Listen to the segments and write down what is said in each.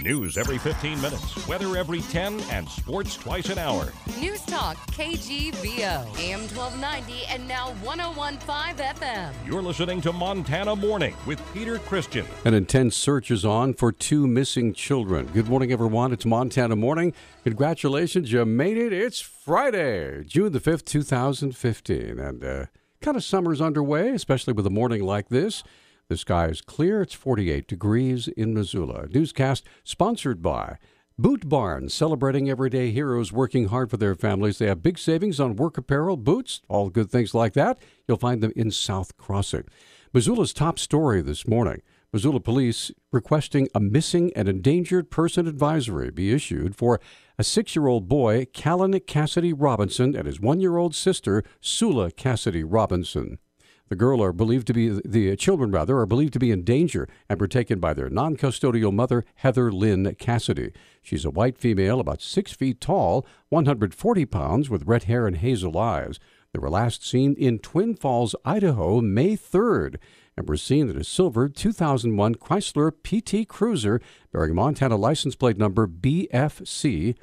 News every 15 minutes, weather every 10, and sports twice an hour. News Talk KGVO, AM 1290 and now 101.5 FM. You're listening to Montana Morning with Peter Christian. An intense search is on for two missing children. Good morning, everyone. It's Montana Morning. Congratulations, you made it. It's Friday, June the 5th, 2015. And kind of summer's underway, especially with a morning like this. The sky is clear. It's 48 degrees in Missoula. Newscast sponsored by Boot Barn, celebrating everyday heroes working hard for their families. They have big savings on work apparel, boots, all good things like that. You'll find them in South Crossing. Missoula's top story this morning. Missoula police requesting a missing and endangered person advisory be issued for a 6-year-old boy, Callan Cassidy Robinson, and his 1-year-old sister, Sula Cassidy Robinson. The children are believed to be in danger and were taken by their non-custodial mother, Heather Lynn Cassidy. She's a white female, about 6 feet tall, 140 pounds, with red hair and hazel eyes. They were last seen in Twin Falls, Idaho, May 3rd, and were seen in a silver 2001 Chrysler PT Cruiser bearing Montana license plate number BFC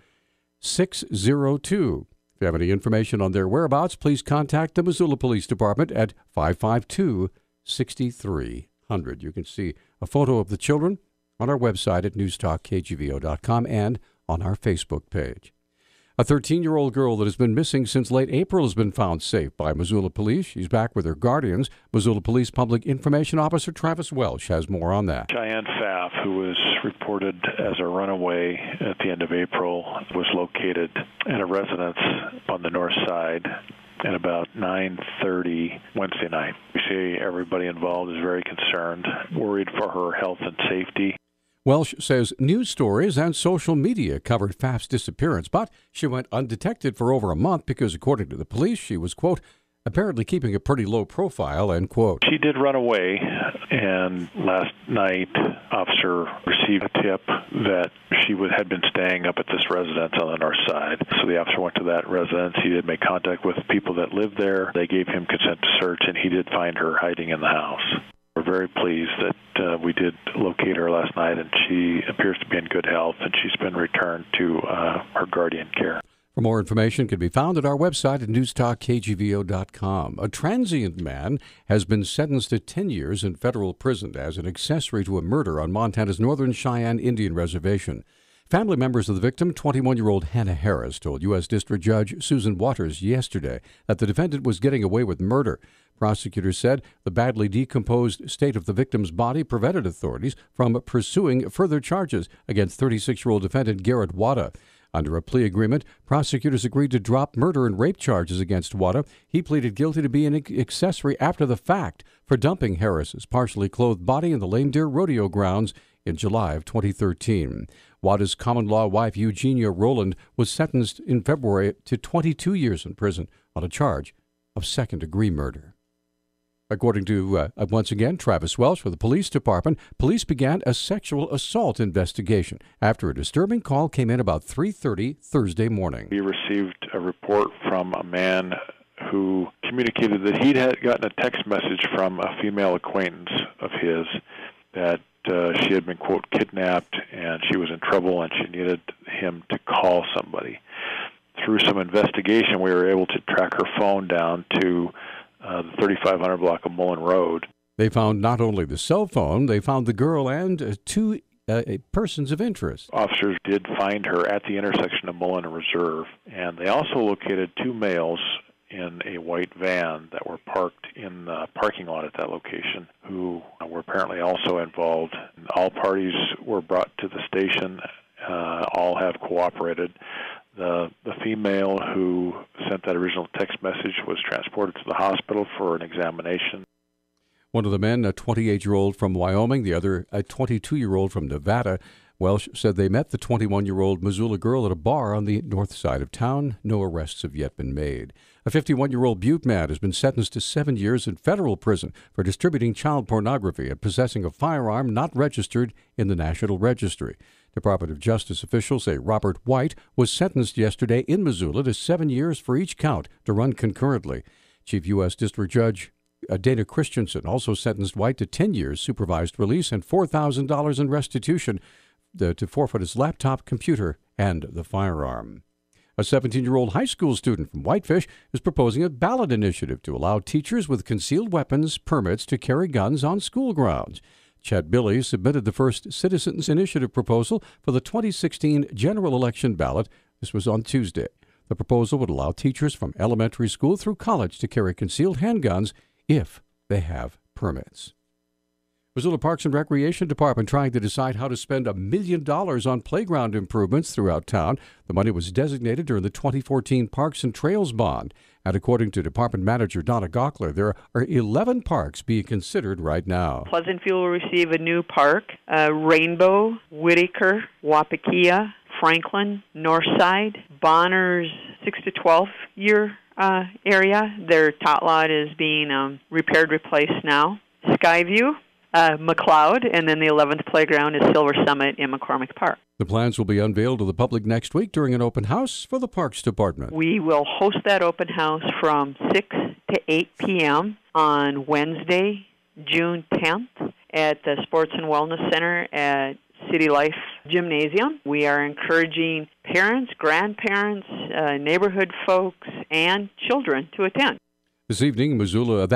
602. If you have any information on their whereabouts, please contact the Missoula Police Department at 552-6300. You can see a photo of the children on our website at newstalkkgvo.com and on our Facebook page. A 13-year-old girl that has been missing since late April has been found safe by Missoula Police. She's back with her guardians. Missoula Police Public Information Officer Travis Welsh has more on that. Cheyenne Pfaff, who was reported as a runaway at the end of April, was located at a residence on the north side at about 9:30 Wednesday night. We say everybody involved is very concerned, worried for her health and safety. Welsh says news stories and social media covered Pfaff's disappearance, but she went undetected for over a month because, according to the police, she was, quote, apparently keeping a pretty low profile, end quote. She did run away, and last night, officer received a tip that she had been staying up at this residence on the north side. So the officer went to that residence. He did make contact with people that lived there. They gave him consent to search, and he did find her hiding in the house. We're very pleased that we did locate her last night, and she appears to be in good health, and she's been returned to her guardian care. For more information can be found at our website at newstalkkgvo.com. A transient man has been sentenced to 10 years in federal prison as an accessory to a murder on Montana's Northern Cheyenne Indian Reservation. Family members of the victim, 21-year-old Hannah Harris, told U.S. District Judge Susan Waters yesterday that the defendant was getting away with murder. Prosecutors said the badly decomposed state of the victim's body prevented authorities from pursuing further charges against 36-year-old defendant Garrett Wada. Under a plea agreement, prosecutors agreed to drop murder and rape charges against Wada. He pleaded guilty to being an accessory after the fact for dumping Harris's partially clothed body in the Lame Deer Rodeo grounds in July of 2013. Wada's common-law wife, Eugenia Rowland, was sentenced in February to 22 years in prison on a charge of second-degree murder. According to, once again, Travis Welsh for the police department, police began a sexual assault investigation after a disturbing call came in about 3:30 Thursday morning. We received a report from a man who communicated that he'd gotten a text message from a female acquaintance of his that she had been, quote, kidnapped, and she was in trouble, and she needed him to call somebody. Through some investigation, we were able to track her phone down to the 3500 block of Mullen Road. They found not only the cell phone, they found the girl and two persons of interest. Officers did find her at the intersection of Mullen and Reserve, and they also located two males in a white van that were parked in the parking lot at that location who were apparently also involved. All parties were brought to the station. All have cooperated. The female who sent that original text message was transported to the hospital for an examination. One of the men, a 28-year-old from Wyoming, the other, a 22-year-old from Nevada. Welsh said they met the 21-year-old Missoula girl at a bar on the north side of town. No arrests have yet been made. A 51-year-old Butte man has been sentenced to 7 years in federal prison for distributing child pornography and possessing a firearm not registered in the National Registry. Department of Justice officials say Robert White was sentenced yesterday in Missoula to 7 years for each count to run concurrently. Chief U.S. District Judge Dana Christensen also sentenced White to 10 years supervised release and $4,000 in restitution to forfeit his laptop, computer, and the firearm. A 17-year-old high school student from Whitefish is proposing a ballot initiative to allow teachers with concealed weapons permits to carry guns on school grounds. Chet Billy submitted the first Citizens Initiative proposal for the 2016 general election ballot. This was on Tuesday. The proposal would allow teachers from elementary school through college to carry concealed handguns if they have permits. Missoula Parks and Recreation Department trying to decide how to spend $1 million on playground improvements throughout town. The money was designated during the 2014 Parks and Trails Bond. And according to Department Manager Donna Gockler, there are 11 parks being considered right now. Pleasantville will receive a new park, Rainbow, Whitaker, Wapakia, Franklin, Northside, Bonner's 6 to 12 year area. Their tot lot is being repaired, replaced now. Skyview, McLeod, and then the 11th playground is Silver Summit in McCormick Park. The plans will be unveiled to the public next week during an open house for the Parks Department. We will host that open house from 6 to 8 p.m. on Wednesday, June 10th at the Sports and Wellness Center at City Life Gymnasium. We are encouraging parents, grandparents, neighborhood folks, and children to attend. This evening, Missoula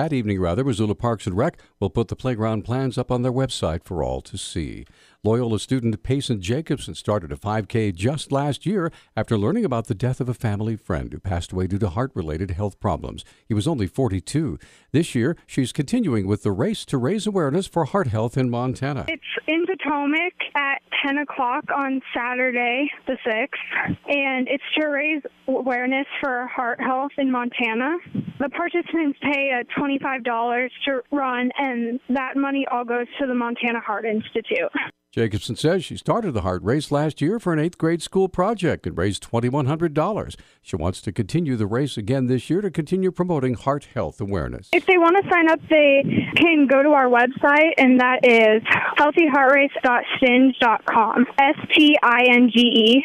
Parks and Rec will put the playground plans up on their website for all to see. Loyola student Payson Jacobson started a 5K just last year after learning about the death of a family friend who passed away due to heart-related health problems. He was only 42. This year, she's continuing with the race to raise awareness for heart health in Montana. It's in Potomac at 10 o'clock on Saturday, the 6th, and it's to raise awareness for heart health in Montana. The participants pay $25 to run, and that money all goes to the Montana Heart Institute. Jacobson says she started the heart race last year for an 8th grade school project and raised $2,100. She wants to continue the race again this year to continue promoting heart health awareness. If they want to sign up, they can go to our website, and that is healthyheartrace.stinge.com. STINGE.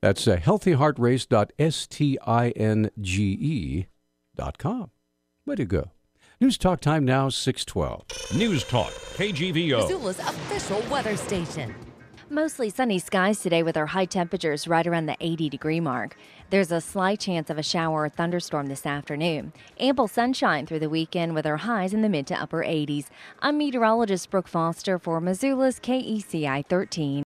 That's healthyheartrace.stinge.com. Way to go. News Talk time now, 6:12. News Talk, KGVO. Missoula's official weather station. Mostly sunny skies today with our high temperatures right around the 80-degree mark. There's a slight chance of a shower or thunderstorm this afternoon. Ample sunshine through the weekend with our highs in the mid to upper 80s. I'm meteorologist Brooke Foster for Missoula's KECI 13.